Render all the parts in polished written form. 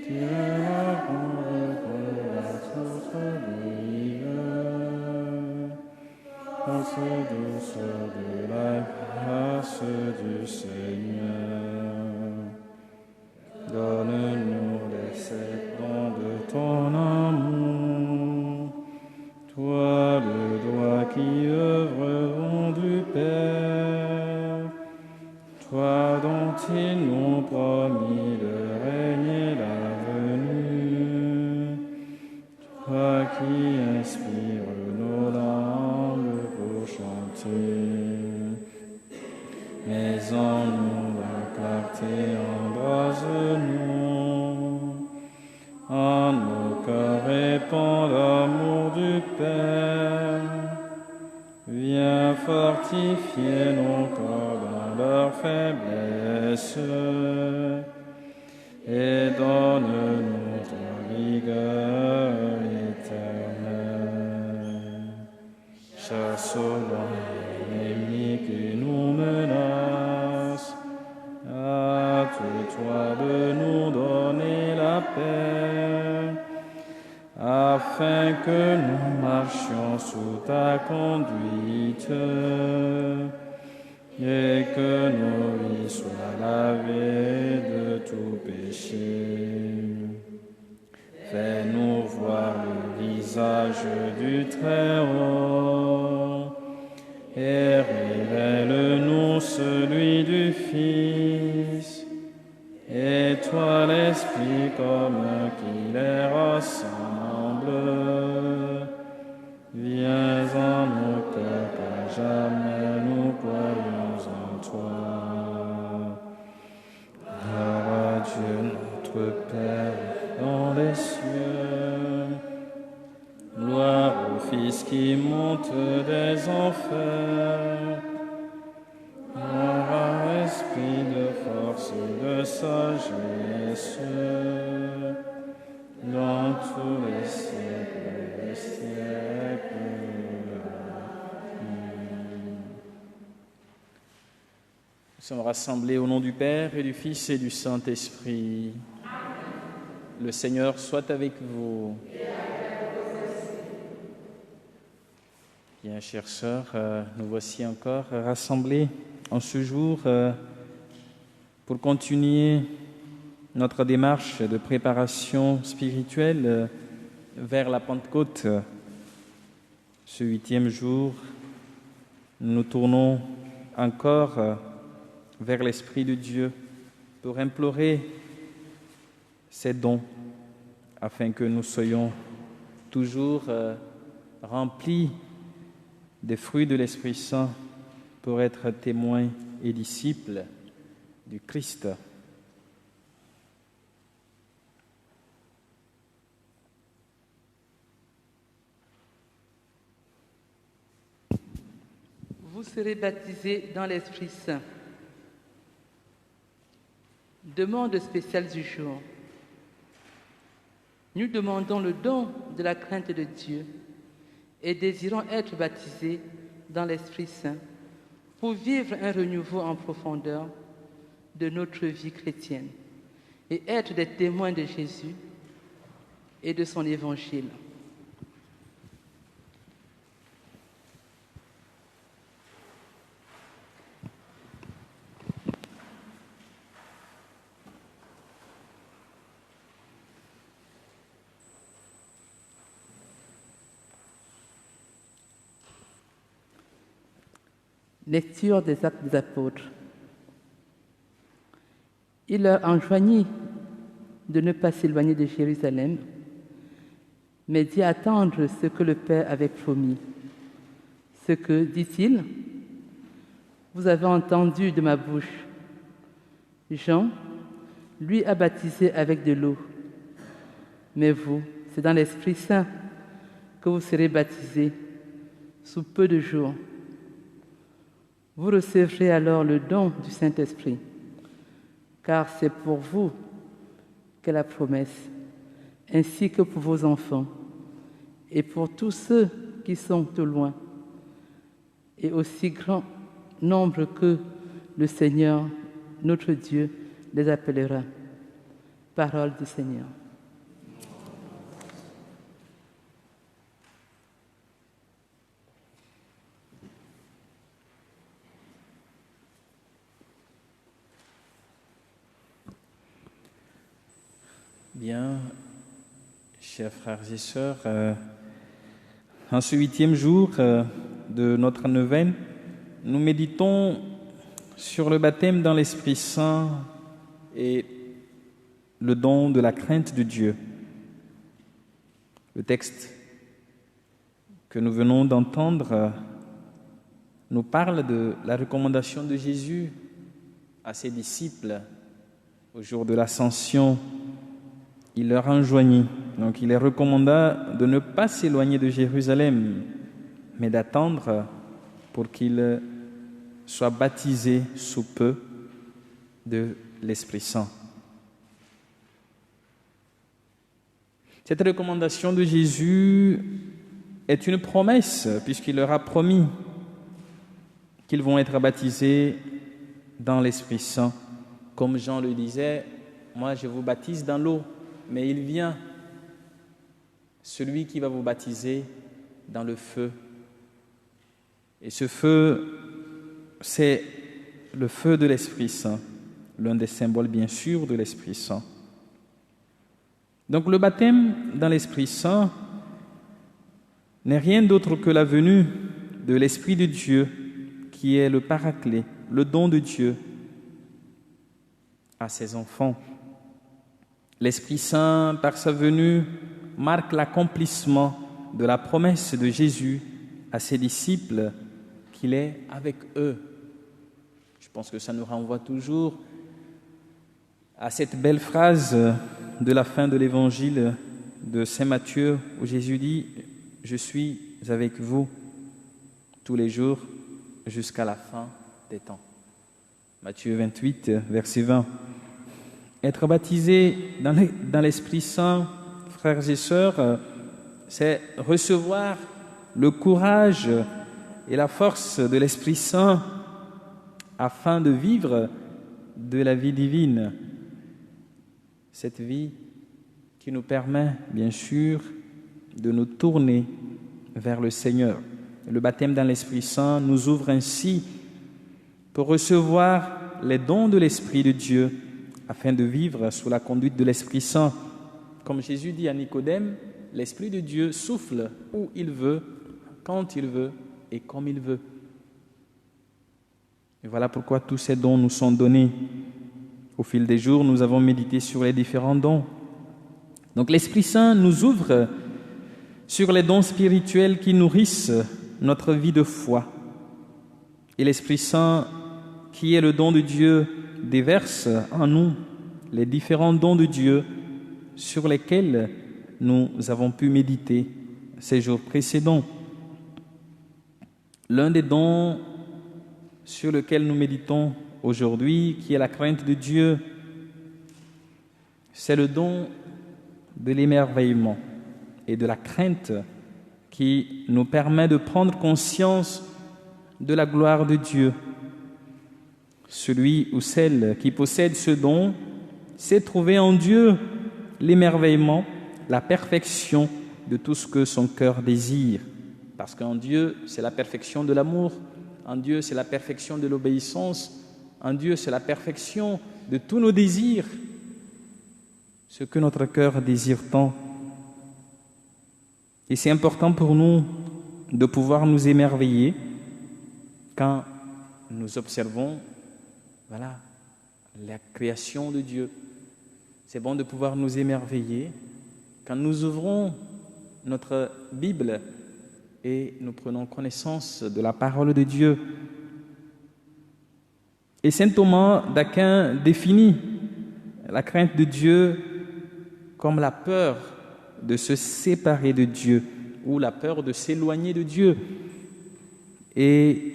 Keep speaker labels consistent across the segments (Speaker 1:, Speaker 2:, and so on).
Speaker 1: Tu es la grande source de l'hiver, grâce douceur de la grâce du Seigneur. Donne-nous les sept dons de ton amour, toi le doigt qui œuvre au nom du Père, toi dont ils nous promis le règne et la venue, toi qui inspires nos langues pour chanter. Mais en nous la clarté, embrase-nous, en nos cœurs répand l'amour du Père. Viens fortifier nos corps dans leur faiblesse et donne-nous ta vigueur éternelle. Chasse au loin l'ennemi qui nous menace, hâte-toi de nous donner la paix, afin que nous marchions sous ta conduite et que nos vies soient lavées de tout péché. Fais-nous voir le visage du Très-Haut et révèle-nous celui du Fils. Et toi, l'Esprit commun qui les rassemble, viens en nos cœurs, car jamais nous croyons en toi. Gloire à Dieu, notre Père, dans les cieux. Gloire au Fils qui monte des enfers. Gloire à l'Esprit de force et de sagesse, dans tous les siècles des siècles. Amen. Nous sommes rassemblés au nom du Père et du Fils et du Saint-Esprit. Le Seigneur soit avec vous. Bien, chères sœurs, nous voici encore rassemblés en ce jour pour continuer notre démarche de préparation spirituelle vers la Pentecôte. Ce 8e jour, nous nous tournons encore vers l'Esprit de Dieu pour implorer ses dons afin que nous soyons toujours remplis des fruits de l'Esprit Saint pour être témoins et disciples du Christ.
Speaker 2: Vous serez baptisés dans l'Esprit Saint. Demande spéciale du jour. Nous demandons le don de la crainte de Dieu et désirons être baptisés dans l'Esprit Saint pour vivre un renouveau en profondeur de notre vie chrétienne et être des témoins de Jésus et de son Évangile. Lecture des Actes des Apôtres. Il leur enjoignit de ne pas s'éloigner de Jérusalem, mais d'y attendre ce que le Père avait promis. Ce que, dit-il, vous avez entendu de ma bouche. Jean, lui, a baptisé avec de l'eau, mais vous, c'est dans l'Esprit Saint que vous serez baptisés sous peu de jours. Vous recevrez alors le don du Saint-Esprit, car c'est pour vous qu'est la promesse, ainsi que pour vos enfants et pour tous ceux qui sont au loin, et aussi grand nombre que le Seigneur, notre Dieu, les appellera. Parole du Seigneur.
Speaker 1: Bien, chers frères et sœurs, en ce 8e jour de notre neuvaine, nous méditons sur le baptême dans l'Esprit Saint et le don de la crainte de Dieu. Le texte que nous venons d'entendre nous parle de la recommandation de Jésus à ses disciples au jour de l'Ascension. Il leur enjoignit, donc il les recommanda de ne pas s'éloigner de Jérusalem, mais d'attendre pour qu'ils soient baptisés sous peu de l'Esprit Saint. Cette recommandation de Jésus est une promesse, puisqu'il leur a promis qu'ils vont être baptisés dans l'Esprit Saint. Comme Jean le disait, moi je vous baptise dans l'eau, mais il vient, celui qui va vous baptiser dans le feu. Et ce feu, c'est le feu de l'Esprit Saint, l'un des symboles bien sûr de l'Esprit Saint. Donc le baptême dans l'Esprit Saint n'est rien d'autre que la venue de l'Esprit de Dieu, qui est le Paraclet, le don de Dieu à ses enfants. L'Esprit Saint, par sa venue, marque l'accomplissement de la promesse de Jésus à ses disciples qu'il est avec eux. Je pense que ça nous renvoie toujours à cette belle phrase de la fin de l'évangile de Saint Matthieu où Jésus dit « Je suis avec vous tous les jours jusqu'à la fin des temps ». Matthieu 28, verset 20. Être baptisé dans l'Esprit Saint, frères et sœurs, c'est recevoir le courage et la force de l'Esprit Saint afin de vivre de la vie divine. Cette vie qui nous permet, bien sûr, de nous tourner vers le Seigneur. Le baptême dans l'Esprit Saint nous ouvre ainsi pour recevoir les dons de l'Esprit de Dieu afin de vivre sous la conduite de l'Esprit Saint. Comme Jésus dit à Nicodème, l'Esprit de Dieu souffle où il veut, quand il veut et comme il veut. Et voilà pourquoi tous ces dons nous sont donnés. Au fil des jours, nous avons médité sur les différents dons. Donc l'Esprit Saint nous ouvre sur les dons spirituels qui nourrissent notre vie de foi. Et l'Esprit Saint, qui est le don de Dieu, déverse en nous les différents dons de Dieu sur lesquels nous avons pu méditer ces jours précédents. L'un des dons sur lequel nous méditons aujourd'hui, qui est la crainte de Dieu, c'est le don de l'émerveillement et de la crainte qui nous permet de prendre conscience de la gloire de Dieu. Celui ou celle qui possède ce don sait trouver en Dieu l'émerveillement, la perfection de tout ce que son cœur désire. Parce qu'en Dieu, c'est la perfection de l'amour, en Dieu, c'est la perfection de l'obéissance, en Dieu, c'est la perfection de tous nos désirs, ce que notre cœur désire tant. Et c'est important pour nous de pouvoir nous émerveiller quand nous observons la création de Dieu. C'est bon de pouvoir nous émerveiller quand nous ouvrons notre Bible et nous prenons connaissance de la parole de Dieu. Et saint Thomas d'Aquin définit la crainte de Dieu comme la peur de se séparer de Dieu ou la peur de s'éloigner de Dieu. Et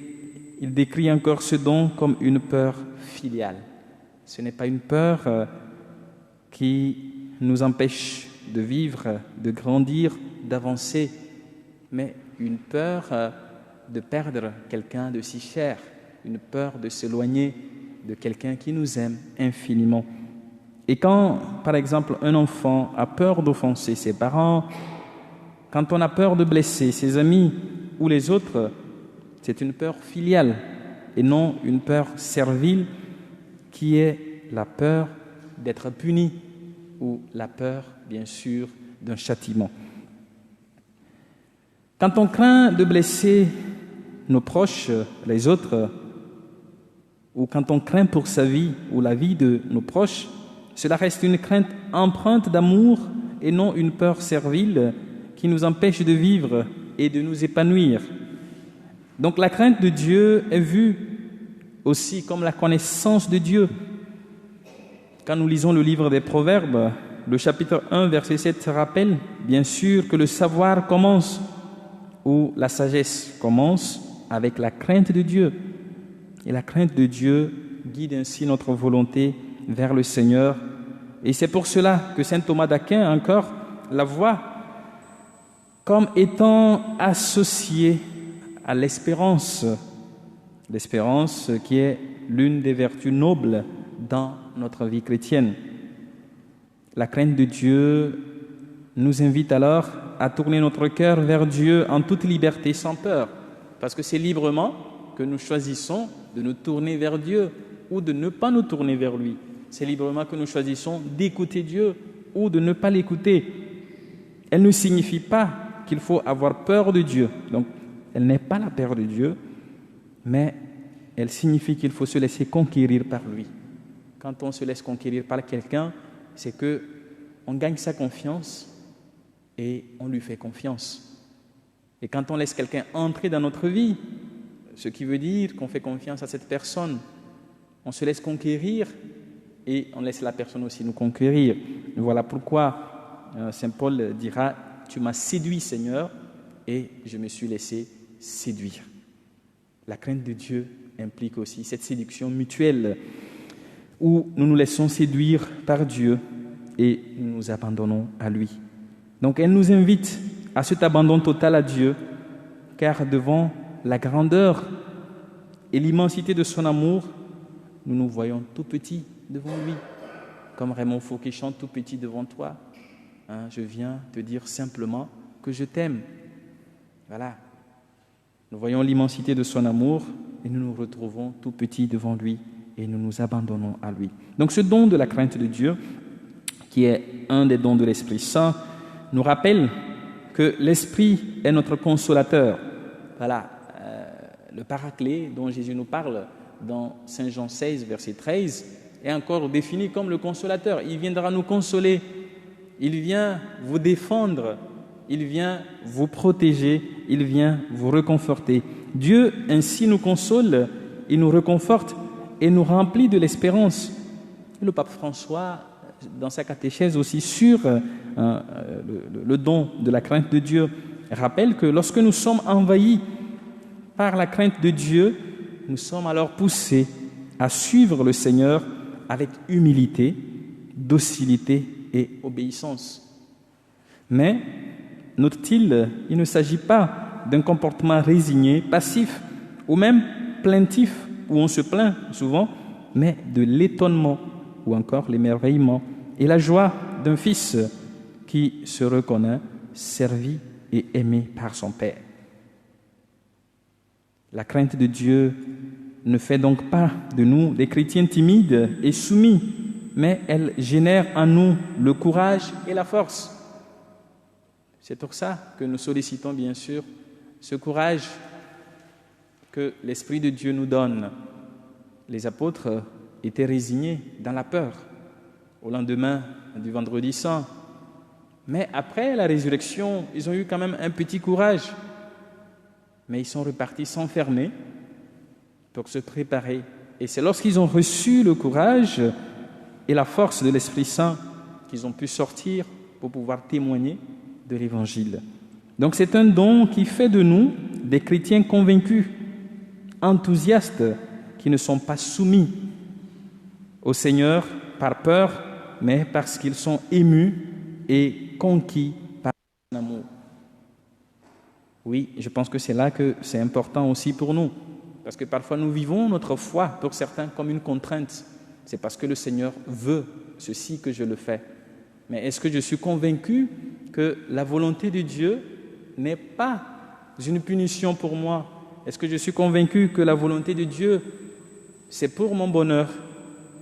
Speaker 1: il décrit encore ce don comme une peur filiale. Ce n'est pas une peur qui nous empêche de vivre, de grandir, d'avancer, mais une peur de perdre quelqu'un de si cher, une peur de s'éloigner de quelqu'un qui nous aime infiniment. Et quand, par exemple, un enfant a peur d'offenser ses parents, quand on a peur de blesser ses amis ou les autres, c'est une peur filiale et non une peur servile qui est la peur d'être puni ou la peur, bien sûr, d'un châtiment. Quand on craint de blesser nos proches, les autres, ou quand on craint pour sa vie ou la vie de nos proches, cela reste une crainte empreinte d'amour et non une peur servile qui nous empêche de vivre et de nous épanouir. Donc la crainte de Dieu est vue aussi comme la connaissance de Dieu. Quand nous lisons le livre des Proverbes, le chapitre 1, verset 7 rappelle bien sûr que le savoir commence, ou la sagesse commence, avec la crainte de Dieu. Et la crainte de Dieu guide ainsi notre volonté vers le Seigneur. Et c'est pour cela que saint Thomas d'Aquin encore la voit comme étant associée à l'espérance. L'espérance qui est l'une des vertus nobles dans notre vie chrétienne. La crainte de Dieu nous invite alors à tourner notre cœur vers Dieu en toute liberté, sans peur, parce que c'est librement que nous choisissons de nous tourner vers Dieu ou de ne pas nous tourner vers lui. C'est librement que nous choisissons d'écouter Dieu ou de ne pas l'écouter. Elle ne signifie pas qu'il faut avoir peur de Dieu. Donc, elle n'est pas la peur de Dieu, mais elle signifie qu'il faut se laisser conquérir par lui. Quand on se laisse conquérir par quelqu'un, c'est que on gagne sa confiance et on lui fait confiance. Et quand on laisse quelqu'un entrer dans notre vie, ce qui veut dire qu'on fait confiance à cette personne, on se laisse conquérir et on laisse la personne aussi nous conquérir. Voilà pourquoi saint Paul dira « Tu m'as séduit, Seigneur, et je me suis laissé séduire ». La crainte de Dieu implique aussi cette séduction mutuelle où nous nous laissons séduire par Dieu et nous nous abandonnons à lui. Donc elle nous invite à cet abandon total à Dieu, car devant la grandeur et l'immensité de son amour, nous nous voyons tout petits devant lui. Comme Raymond Fouquet chante « Tout petit devant toi ». Je viens te dire simplement que je t'aime. Voilà. Nous voyons l'immensité de son amour et nous nous retrouvons tout petits devant lui et nous nous abandonnons à lui. Donc ce don de la crainte de Dieu, qui est un des dons de l'Esprit Saint, nous rappelle que l'Esprit est notre consolateur. Voilà, le paraclet dont Jésus nous parle dans Saint Jean 16, verset 13, est encore défini comme le consolateur. Il viendra nous consoler, il vient vous défendre, il vient vous protéger, il vient vous réconforter. Dieu ainsi nous console, il nous réconforte et nous remplit de l'espérance. Le pape François, dans sa catéchèse aussi sur le don de la crainte de Dieu, rappelle que lorsque nous sommes envahis par la crainte de Dieu, nous sommes alors poussés à suivre le Seigneur avec humilité, docilité et obéissance. Mais, note-t-il, il ne s'agit pas d'un comportement résigné, passif ou même plaintif, où on se plaint souvent, mais de l'étonnement ou encore l'émerveillement et la joie d'un fils qui se reconnaît servi et aimé par son Père. La crainte de Dieu ne fait donc pas de nous des chrétiens timides et soumis, mais elle génère en nous le courage et la force. C'est pour ça que nous sollicitons bien sûr ce courage que l'Esprit de Dieu nous donne. Les apôtres étaient résignés dans la peur au lendemain du Vendredi Saint. Mais après la résurrection, ils ont eu quand même un petit courage. Mais ils sont repartis s'enfermer pour se préparer. Et c'est lorsqu'ils ont reçu le courage et la force de l'Esprit Saint qu'ils ont pu sortir pour pouvoir témoigner de l'Évangile. Donc c'est un don qui fait de nous des chrétiens convaincus, enthousiastes, qui ne sont pas soumis au Seigneur par peur, mais parce qu'ils sont émus et conquis par son amour. Oui, je pense que c'est là que c'est important aussi pour nous, parce que parfois nous vivons notre foi, pour certains, comme une contrainte. C'est parce que le Seigneur veut ceci que je le fais. Mais est-ce que je suis convaincu que la volonté de Dieu n'est pas une punition pour moi? Est-ce que je suis convaincu que la volonté de Dieu, c'est pour mon bonheur?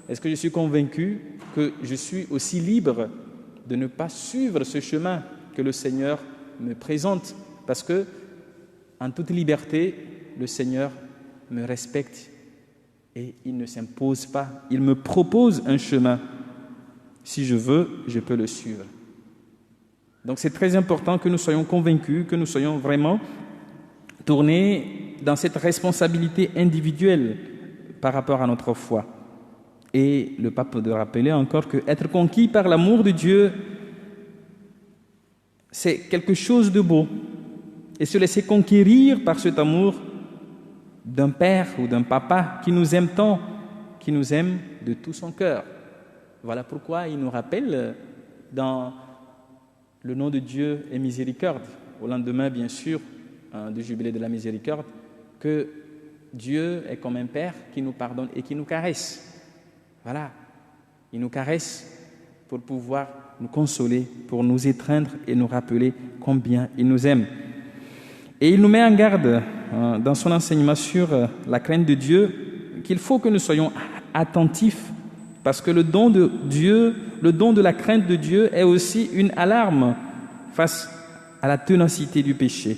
Speaker 1: Est-ce que je suis convaincu que je suis aussi libre de ne pas suivre ce chemin que le Seigneur me présente? Parce que, en toute liberté, le Seigneur me respecte et il ne s'impose pas. Il me propose un chemin. Si je veux, je peux le suivre. Donc c'est très important que nous soyons convaincus, que nous soyons vraiment tournés dans cette responsabilité individuelle par rapport à notre foi. Et le pape de rappeler encore que être conquis par l'amour de Dieu, c'est quelque chose de beau. Et se laisser conquérir par cet amour d'un père ou d'un papa qui nous aime tant, qui nous aime de tout son cœur. Voilà pourquoi il nous rappelle dans le nom de Dieu et miséricorde, au lendemain bien sûr du jubilé de la miséricorde, que Dieu est comme un père qui nous pardonne et qui nous caresse. Voilà, il nous caresse pour pouvoir nous consoler, pour nous étreindre et nous rappeler combien il nous aime. Et il nous met en garde dans son enseignement sur la crainte de Dieu qu'il faut que nous soyons attentifs parce que le don de Dieu, le don de la crainte de Dieu est aussi une alarme face à la ténacité du péché.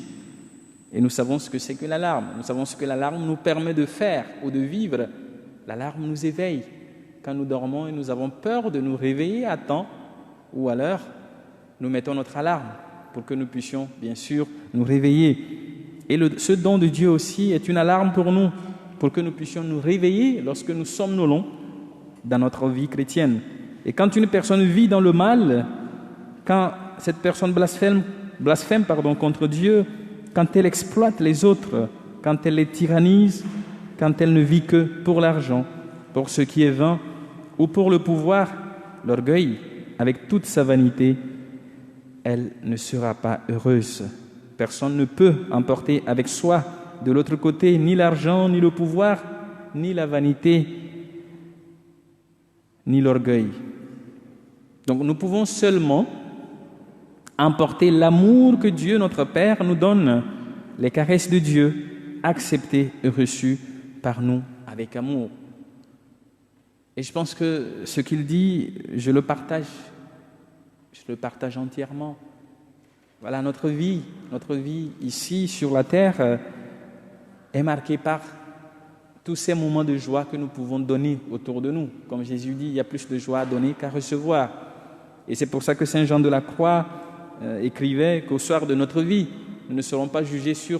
Speaker 1: Et nous savons ce que c'est que l'alarme. Nous savons ce que l'alarme nous permet de faire ou de vivre. L'alarme nous éveille. Quand nous dormons et nous avons peur de nous réveiller à temps ou à l'heure, nous mettons notre alarme pour que nous puissions, bien sûr, nous réveiller. Et ce don de Dieu aussi est une alarme pour nous, pour que nous puissions nous réveiller lorsque nous somnolons dans notre vie chrétienne. Et quand une personne vit dans le mal, quand cette personne blasphème contre Dieu, quand elle exploite les autres, quand elle les tyrannise, quand elle ne vit que pour l'argent, pour ce qui est vain, ou pour le pouvoir, l'orgueil, avec toute sa vanité, elle ne sera pas heureuse. Personne ne peut emporter avec soi de l'autre côté ni l'argent, ni le pouvoir, ni la vanité, ni l'orgueil. Donc nous pouvons seulement emporter l'amour que Dieu, notre Père, nous donne, les caresses de Dieu, acceptées et reçues par nous avec amour. Et je pense que ce qu'il dit, je le partage entièrement. Voilà, notre vie ici sur la terre est marquée par tous ces moments de joie que nous pouvons donner autour de nous. Comme Jésus dit, il y a plus de joie à donner qu'à recevoir. Et c'est pour ça que Saint Jean de la Croix écrivait qu'au soir de notre vie, nous ne serons pas jugés sur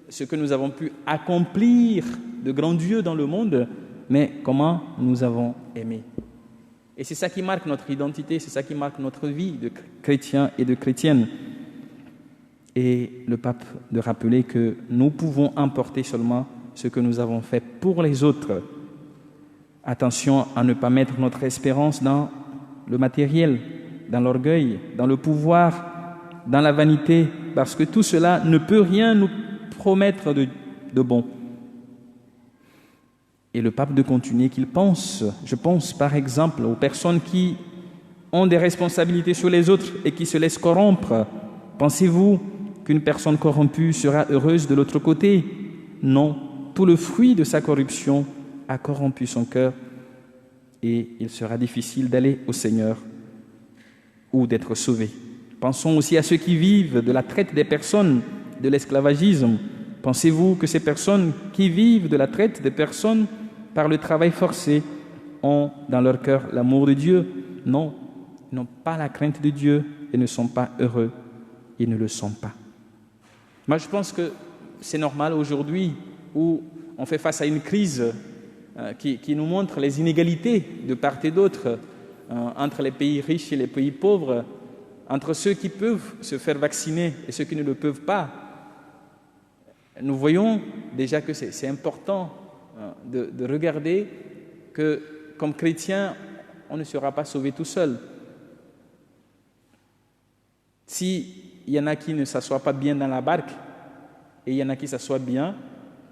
Speaker 1: ce que nous avons pu accomplir de grandiose dans le monde, mais comment nous avons aimé. Et c'est ça qui marque notre identité, c'est ça qui marque notre vie de chrétiens et de chrétiennes. Et le pape de rappeler que nous pouvons emporter seulement ce que nous avons fait pour les autres. Attention à ne pas mettre notre espérance dans le matériel, dans l'orgueil, dans le pouvoir, dans la vanité, parce que tout cela ne peut rien nous promettre de bon. Et le pape de continuer qu'il pense, je pense par exemple aux personnes qui ont des responsabilités sur les autres et qui se laissent corrompre. Pensez-vous qu'une personne corrompue sera heureuse de l'autre côté? Non, tout le fruit de sa corruption a corrompu son cœur et il sera difficile d'aller au Seigneur ou d'être sauvé. Pensons aussi à ceux qui vivent de la traite des personnes, de l'esclavagisme. Pensez-vous que ces personnes qui vivent de la traite des personnes par le travail forcé ont dans leur cœur l'amour de Dieu? Non, ils n'ont pas la crainte de Dieu et ne sont pas heureux. Ils ne le sont pas. Moi, je pense que c'est normal aujourd'hui où on fait face à une crise qui nous montre les inégalités de part et d'autre entre les pays riches et les pays pauvres, entre ceux qui peuvent se faire vacciner et ceux qui ne le peuvent pas. Nous voyons déjà que c'est important de regarder que, comme chrétien, on ne sera pas sauvé tout seul. S'il y en a qui ne s'assoient pas bien dans la barque et il y en a qui s'assoient bien,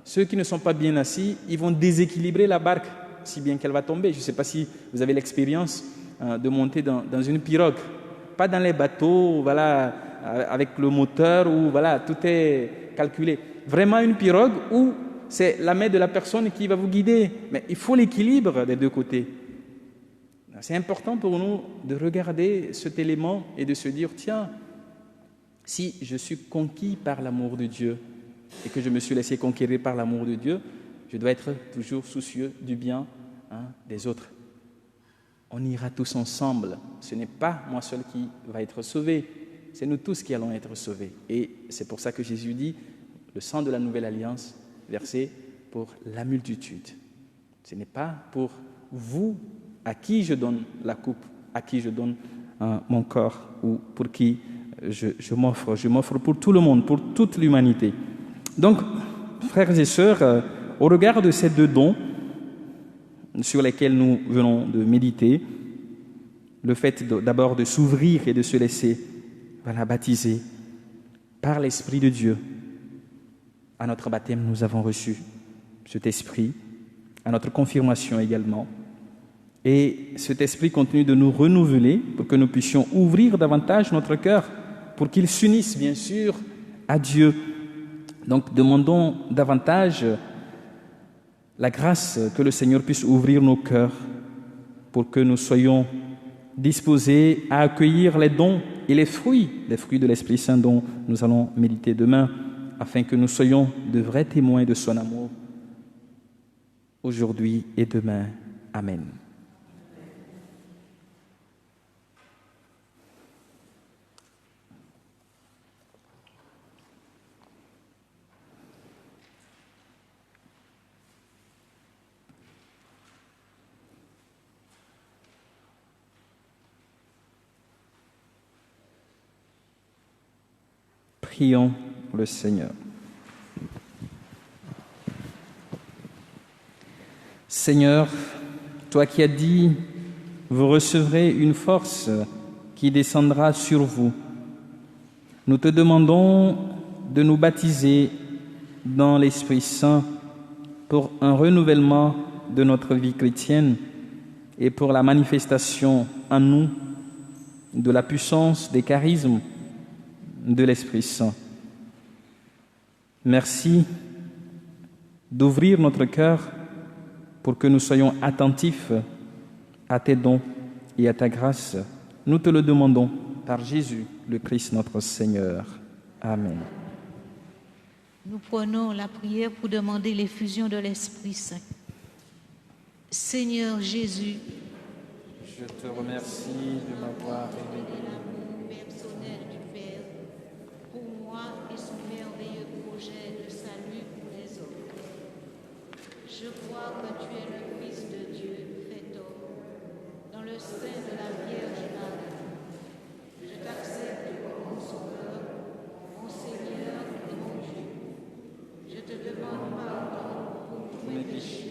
Speaker 1: ceux qui ne sont pas bien assis, ils vont déséquilibrer la barque, si bien qu'elle va tomber. Je ne sais pas si vous avez l'expérience de monter dans une pirogue, pas dans les bateaux, voilà, avec le moteur où voilà, tout est calculé. Vraiment une pirogue où c'est la main de la personne qui va vous guider. Mais il faut l'équilibre des deux côtés. C'est important pour nous de regarder cet élément et de se dire, tiens, si je suis conquis par l'amour de Dieu et que je me suis laissé conquérir par l'amour de Dieu, je dois être toujours soucieux du bien des autres. On ira tous ensemble. Ce n'est pas moi seul qui va être sauvé, c'est nous tous qui allons être sauvés. Et c'est pour ça que Jésus dit, le sang de la nouvelle alliance, versé pour la multitude. Ce n'est pas pour vous, à qui je donne la coupe, à qui je donne mon corps, ou pour qui je m'offre. Je m'offre pour tout le monde, pour toute l'humanité. Donc, frères et sœurs, au regard de ces deux dons sur lesquels nous venons de méditer, le fait d'abord de s'ouvrir et de se laisser baptiser par l'Esprit de Dieu. À notre baptême, nous avons reçu cet Esprit, à notre confirmation également. Et cet Esprit continue de nous renouveler pour que nous puissions ouvrir davantage notre cœur, pour qu'il s'unisse bien sûr à Dieu. Donc demandons davantage la grâce que le Seigneur puisse ouvrir nos cœurs pour que nous soyons disposés à accueillir les dons et les fruits de l'Esprit Saint dont nous allons méditer demain, afin que nous soyons de vrais témoins de son amour aujourd'hui et demain. Amen. Prions le Seigneur. Seigneur, toi qui as dit, vous recevrez une force qui descendra sur vous. Nous te demandons de nous baptiser dans l'Esprit Saint pour un renouvellement de notre vie chrétienne et pour la manifestation en nous de la puissance des charismes de l'Esprit Saint. Merci d'ouvrir notre cœur pour que nous soyons attentifs à tes dons et à ta grâce. Nous te le demandons par Jésus, le Christ notre Seigneur. Amen.
Speaker 3: Nous prenons la prière pour demander l'effusion de l'Esprit Saint. Seigneur Jésus,
Speaker 1: je te remercie de m'avoir révélé
Speaker 3: personnel du Père, pour moi et son merveilleux projet de salut pour les hommes. Je crois que tu es le Fils de Dieu, fait homme, dans le sein de la Vierge Marie. Je t'accepte comme mon Sauveur, mon Seigneur et mon Dieu. Je te demande pardon pour tous mes péchés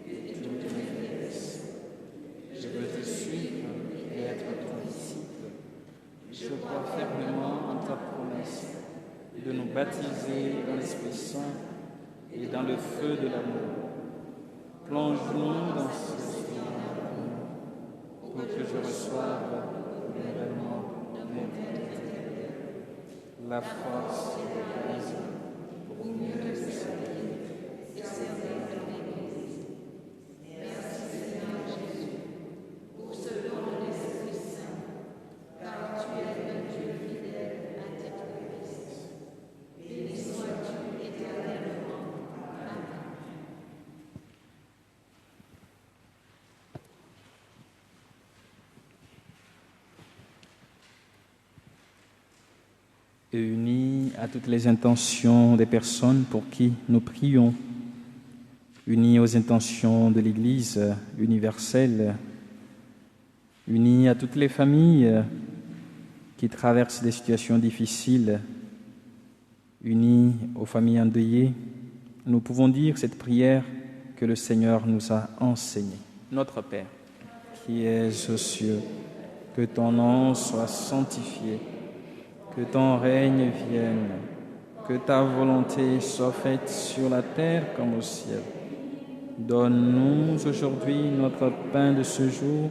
Speaker 3: et toutes mes faiblesses. Je veux te suivre et être ton disciple.
Speaker 1: Je crois fermement en ta promesse de nous baptiser dans l'Esprit Saint et dans le feu de l'amour. Plonge-nous dans ce feu pour que je reçoive nouvellement mon vie, la force et le charisme pour mieux te servir et servir ton Église. Merci Seigneur Jésus pour ce don de l'Esprit Saint, car tu es le Dieu fidèle à tes promesses. Béni sois-tu éternellement. Amen. Et unis à toutes les intentions des personnes pour qui nous prions, unis aux intentions de l'Église universelle, unis à toutes les familles qui traversent des situations difficiles, unis aux familles endeuillées, nous pouvons dire cette prière que le Seigneur nous a enseignée. Notre Père, qui es aux cieux, que ton nom soit sanctifié, que ton règne vienne, que ta volonté soit faite sur la terre comme au ciel. Donne-nous aujourd'hui notre pain de ce jour.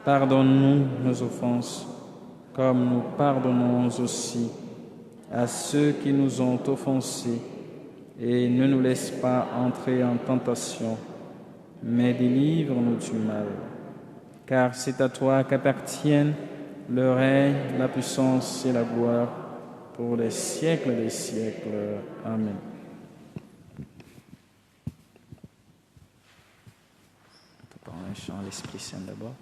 Speaker 1: Pardonne-nous nos offenses, comme nous pardonnons aussi à ceux qui nous ont offensés, et ne nous laisse pas entrer en tentation, mais délivre-nous du mal. Car c'est à toi qu'appartiennent le règne, la puissance et la gloire pour les siècles des siècles. Amen. On peut prendre un chant à l'Esprit Saint d'abord.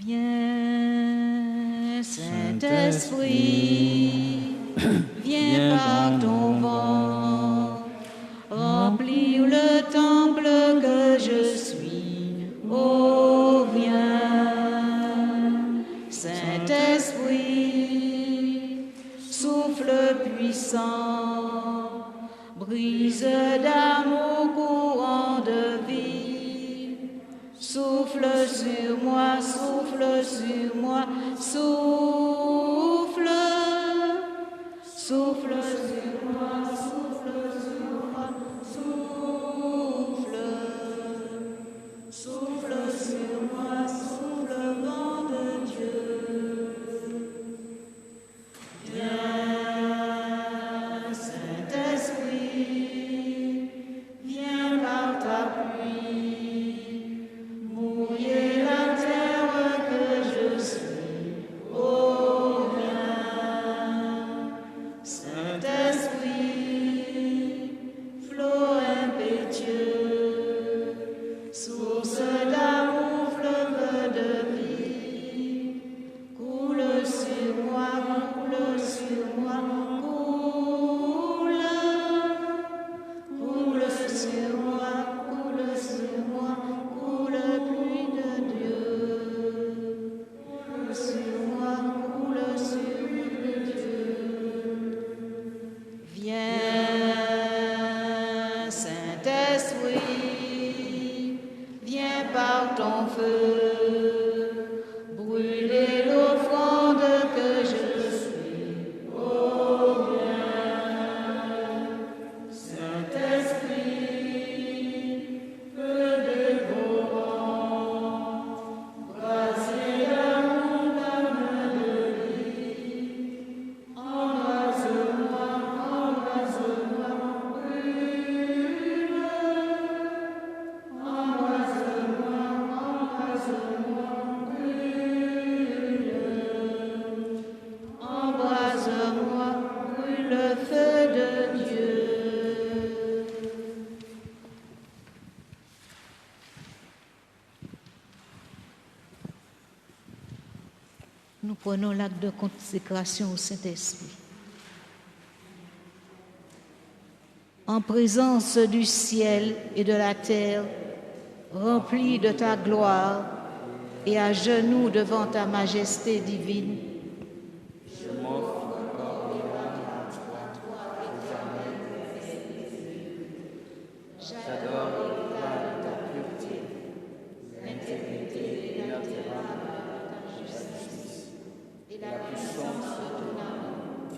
Speaker 3: Viens, Saint-Esprit, viens par ton vent, remplir le temple que je suis. Oh, viens, Saint-Esprit, souffle puissant, brise d'amour, courant de vie. Souffle sur moi, souffle sur moi, souffle, souffle sur moi, souffle sur moi, souffle, souffle sur moi, souffle vent de Dieu. Viens, Saint-Esprit, viens par ta pluie, mouiller la terre que je suis. Oh, viens, Saint-Esprit, flot impétueux, source d'amour, fleuve de vie, coule sur moi, coule sur moi, coule, coule sur moi, coule sur moi, coule pluie de Dieu, coule sur moi, coule sur Dieu. Viens, Saint-Esprit, viens par ton feu, brûler l'offrande que je suis. Oh, viens, Saint-Esprit, feu dévorant, braser l'amour, flamme de vie. Embrase-moi, embrase-moi, brûle. Embrase-moi, embrase-moi, brûle. Embrase-moi, brûle le feu de Dieu. Nous prenons l'acte de consécration au Saint-Esprit. En présence du ciel et de la terre, remplis de ta gloire et à genoux devant ta majesté divine,
Speaker 1: Je m'offre corps et âme à toi, j'adore l'éclat de ta pureté, l'intégrité inaltérable de ta justice et la puissance de ton amour.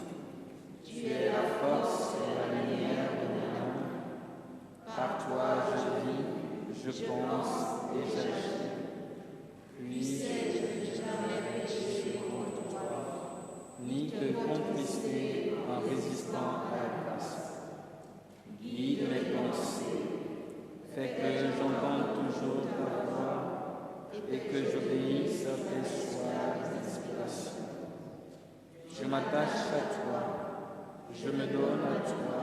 Speaker 1: Tu es la force et la lumière de mon âme. Par toi je vis, je pense et j'agis. Puisse-je jamais pécher contre toi, ni te contrister en résistant à la grâce. Guide mes pensées, fais que j'entende toujours ta voix et que j'obéisse à tes choix d'inspiration. Je m'attache à toi, je me donne à toi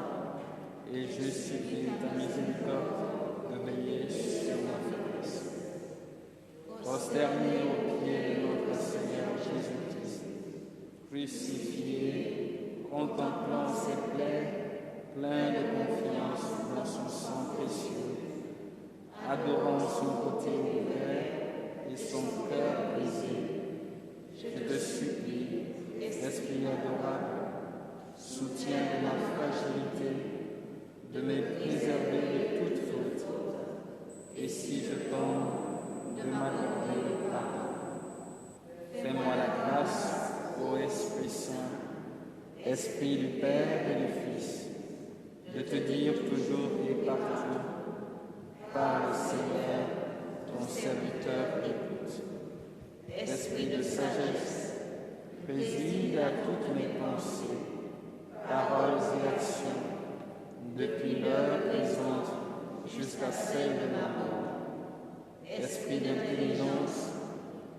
Speaker 1: et je supplie ta miséricorde de veiller sur ma faiblesse. Prosterné aux pieds de notre Seigneur Jésus-Christ, crucifié, contemplant ses plaies, plein de confiance dans son sang précieux, adorant son côté ouvert et son cœur brisé, je te supplie, Esprit adorable, soutien de ma fragilité, de me préserver de toute faute, et si je tombe, de m'accorder le pardon. Fais-moi la grâce, ô Esprit Saint, Esprit du Père et du Fils, de te dire toujours et partout, parle Seigneur, ton serviteur écoute. Esprit de sagesse, préside à toutes mes pensées, paroles et actions, depuis l'heure présente jusqu'à celle de ma mort. Esprit d'intelligence,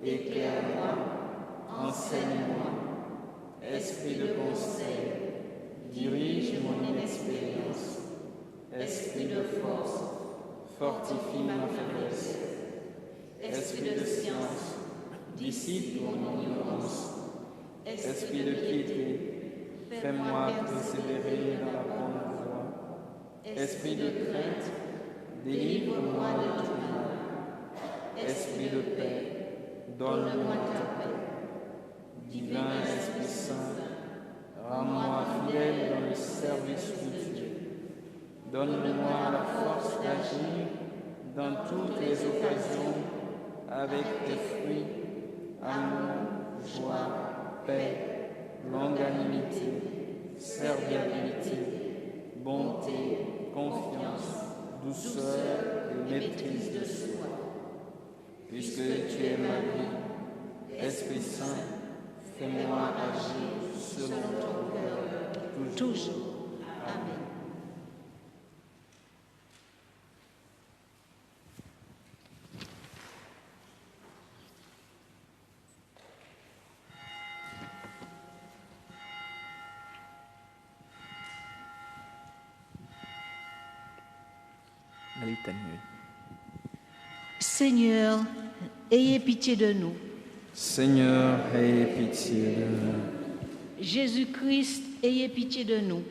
Speaker 1: éclaire-moi, enseigne-moi. Esprit de conseil, dirige mon inexpérience. Esprit de force, fortifie ma faiblesse. Esprit de science, dissipe mon ignorance. Esprit de piété, fais-moi persévérer dans la bonne voie. Esprit de crainte, délivre-moi de tout mal. Esprit de paix, donne-moi ta paix. Divin Esprit Saint, rends-moi fidèle dans le service de Dieu. Donne-moi la force d'agir dans toutes les occasions avec tes fruits, amour, joie, paix, longanimité, serviabilité, bonté, confiance, douceur et maîtrise de soi. Puisque tu es ma vie, Esprit Saint, fais-moi agir selon ton cœur, toujours. Amen.
Speaker 3: Seigneur, ayez pitié de nous.
Speaker 1: Seigneur, ayez pitié de nous.
Speaker 3: Jésus-Christ, ayez pitié de nous.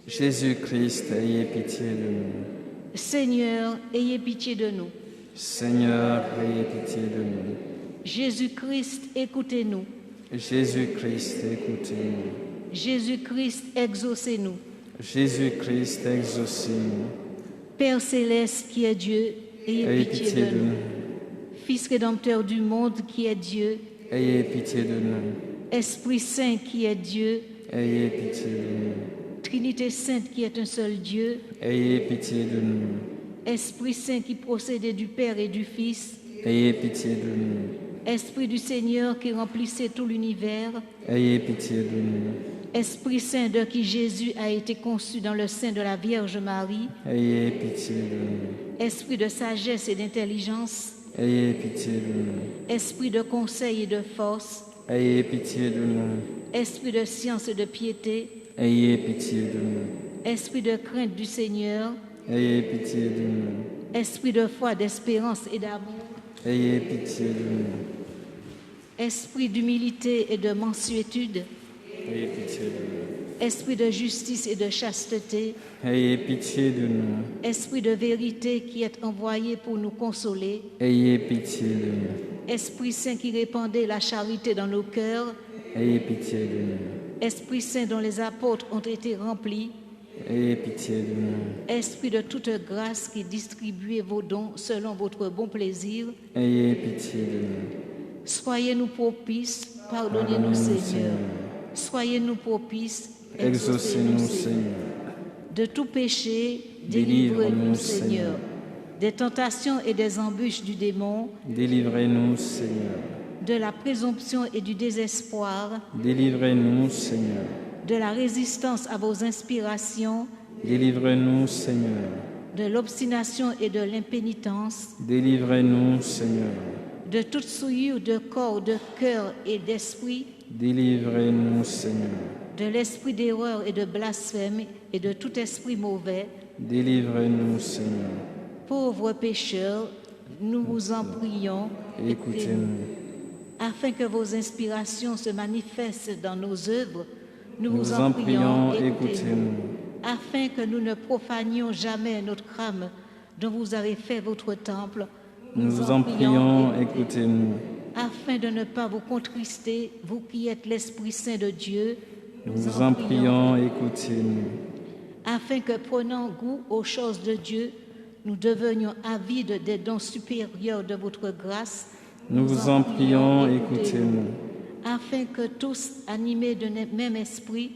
Speaker 1: Jésus-Christ, ayez pitié de nous.
Speaker 3: Seigneur, ayez pitié de nous.
Speaker 1: Seigneur, ayez pitié de nous.
Speaker 3: Jésus-Christ, écoutez-nous.
Speaker 1: Jésus-Christ, écoutez-nous.
Speaker 3: Jésus-Christ, exaucez-nous.
Speaker 1: Jésus-Christ, exaucez-nous.
Speaker 3: Père céleste qui est Dieu, ayez pitié de nous. Fils rédempteur du monde qui est Dieu,
Speaker 1: ayez pitié de nous.
Speaker 3: Esprit Saint qui est Dieu,
Speaker 1: ayez pitié de nous.
Speaker 3: Trinité Sainte qui est un seul Dieu,
Speaker 1: ayez pitié de nous.
Speaker 3: Esprit Saint qui procédait du Père et du Fils,
Speaker 1: ayez pitié de nous.
Speaker 3: Esprit du Seigneur qui remplissait tout l'univers,
Speaker 1: ayez pitié de nous.
Speaker 3: Esprit Saint de qui Jésus a été conçu dans le sein de la Vierge Marie,
Speaker 1: ayez pitié de nous.
Speaker 3: Esprit de sagesse et d'intelligence,
Speaker 1: ayez pitié de nous.
Speaker 3: Esprit de conseil et de force,
Speaker 1: ayez pitié de nous.
Speaker 3: Esprit de science et de piété,
Speaker 1: ayez pitié de nous.
Speaker 3: Esprit de crainte du Seigneur,
Speaker 1: ayez pitié de nous.
Speaker 3: Esprit de foi, d'espérance et d'amour,
Speaker 1: ayez pitié de nous.
Speaker 3: Esprit d'humilité et de mansuétude,
Speaker 1: ayez pitié de nous.
Speaker 3: Esprit de justice et de chasteté,
Speaker 1: ayez pitié de nous.
Speaker 3: Esprit de vérité qui est envoyé pour nous consoler,
Speaker 1: ayez pitié de nous.
Speaker 3: Esprit Saint qui répandait la charité dans nos cœurs,
Speaker 1: ayez pitié de nous.
Speaker 3: Esprit Saint dont les apôtres ont été remplis,
Speaker 1: ayez pitié de nous.
Speaker 3: Esprit de toute grâce qui distribuez vos dons selon votre bon plaisir,
Speaker 1: ayez pitié de nous.
Speaker 3: Soyez-nous propices, pardonnez-nous Seigneur. Soyez-nous propices,
Speaker 1: exaucez-nous Seigneur.
Speaker 3: De tout péché, délivrez-nous Seigneur. Des tentations et des embûches du démon,
Speaker 1: délivrez-nous Seigneur.
Speaker 3: De la présomption et du désespoir,
Speaker 1: délivrez-nous Seigneur.
Speaker 3: De la résistance à vos inspirations,
Speaker 1: délivrez-nous Seigneur.
Speaker 3: De l'obstination et de l'impénitence,
Speaker 1: délivrez-nous Seigneur.
Speaker 3: De toute souillure de corps, de cœur et d'esprit,
Speaker 1: délivrez-nous Seigneur.
Speaker 3: De l'esprit d'erreur et de blasphème et de tout esprit mauvais,
Speaker 1: délivrez-nous Seigneur.
Speaker 3: Pauvres pécheurs, nous vous en prions,
Speaker 1: écoutez-nous.
Speaker 3: Afin que vos inspirations se manifestent dans nos œuvres, nous vous
Speaker 1: en prions, écoutez-nous.
Speaker 3: Afin que nous ne profanions jamais notre âme dont vous avez fait votre temple,
Speaker 1: nous vous en prions, écoutez-nous.
Speaker 3: Afin de ne pas vous contrister, vous qui êtes l'Esprit Saint de Dieu,
Speaker 1: nous vous en prions, écoutez-nous.
Speaker 3: Afin que, prenant goût aux choses de Dieu, nous devenions avides des dons supérieurs de votre grâce,
Speaker 1: nous vous en prions, écoutez-nous.
Speaker 3: Afin que tous, animés d'un même esprit,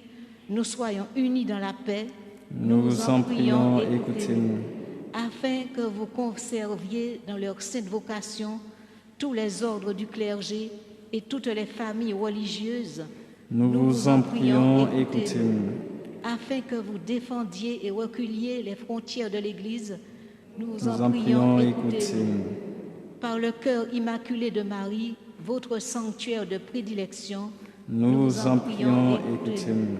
Speaker 3: nous soyons unis dans la paix.
Speaker 1: Nous vous en prions, écoutez-nous.
Speaker 3: Afin que vous conserviez dans leur sainte vocation tous les ordres du clergé et toutes les familles religieuses.
Speaker 1: Nous vous en prions, écoutez-nous.
Speaker 3: Afin que vous défendiez et reculiez les frontières de l'Église, nous
Speaker 1: Nous en prions, écoutez-nous.
Speaker 3: Par le cœur immaculé de Marie, votre sanctuaire de prédilection,
Speaker 1: Nous vous en prions, écoutez-nous.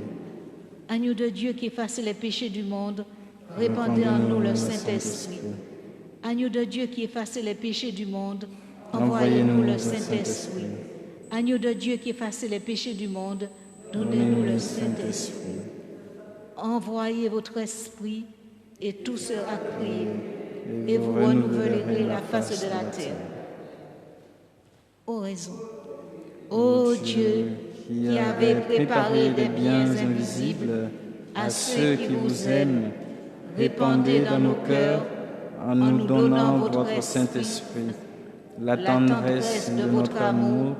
Speaker 3: Agneau de Dieu qui efface les péchés du monde, répandez en nous le Saint-Esprit. Agneau de Dieu qui efface les péchés du monde, envoyez-nous le Saint-Esprit. Agneau de Dieu qui efface les péchés du monde, donnez-nous le Saint-Esprit. Envoyez votre esprit et tout sera créé, et vous renouvellerez la face de la terre. Oraison. Ô Dieu, qui avez préparé des biens invisibles à ceux qui vous aiment, répandez dans nos cœurs,
Speaker 1: en nous donnant votre Saint-Esprit, la tendresse de votre amour,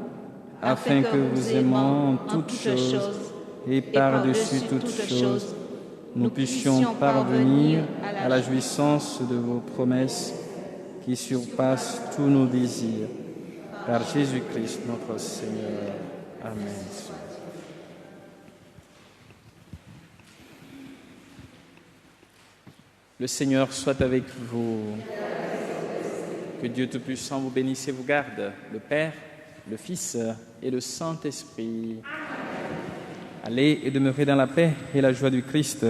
Speaker 1: afin que vous aimant en toutes choses et par-dessus toutes choses, nous puissions parvenir à la jouissance de vos promesses qui surpassent tous nos désirs. Par Jésus-Christ notre Seigneur. Amen. Le Seigneur soit avec vous. Que Dieu Tout-Puissant vous bénisse et vous garde, le Père, le Fils et le Saint-Esprit. Allez et demeurez dans la paix et la joie du Christ.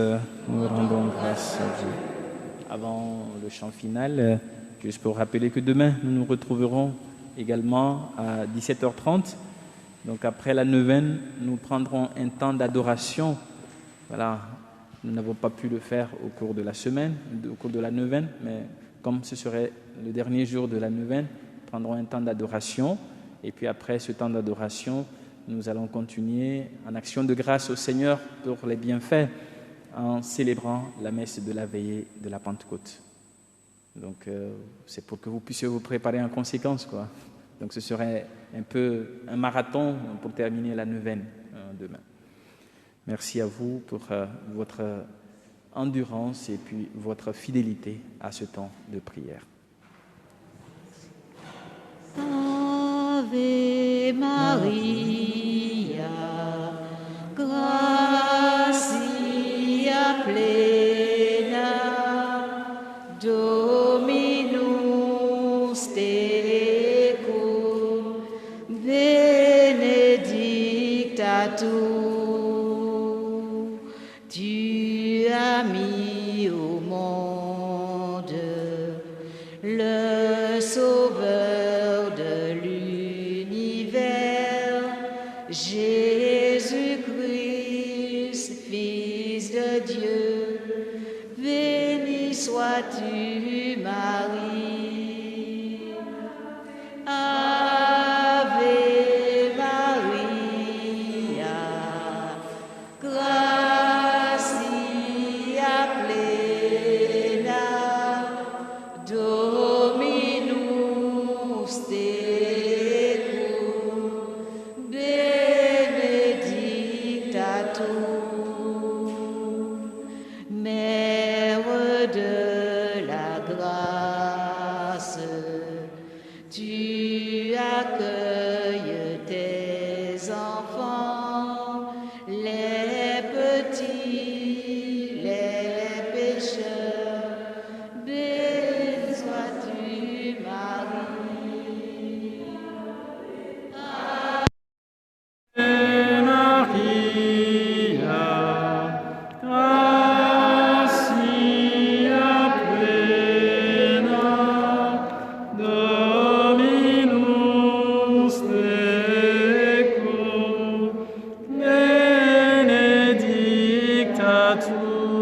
Speaker 1: Nous rendons grâce à Dieu. Avant le chant final, juste pour rappeler que demain, nous nous retrouverons également à 17h30. Donc après la neuvaine, nous prendrons un temps d'adoration. Voilà, nous n'avons pas pu le faire au cours de la semaine, au cours de la neuvaine, mais comme ce serait le dernier jour de la neuvaine, nous prendrons un temps d'adoration. Et puis après ce temps d'adoration, nous allons continuer en action de grâce au Seigneur pour les bienfaits en célébrant la messe de la veillée de la Pentecôte. Donc c'est pour que vous puissiez vous préparer en conséquence, quoi. Donc ce serait un peu un marathon pour terminer la neuvaine demain. Merci à vous pour votre endurance et puis votre fidélité à ce temps de prière.
Speaker 3: Ave Maria, gratia plena, Dominus tecum, benedicta tu. Tu as mis au monde le Sauveur de l'univers, Jésus-Christ, Fils de Dieu. Béni sois-tu, Marie. Ave Maria, gratia plena, Dominus tecum, benedicta tu. Mère de la grâce, tu accueilles tes enfants, les petits, les pécheurs. Béni sois-tu, Marie.
Speaker 1: Benedicta tu.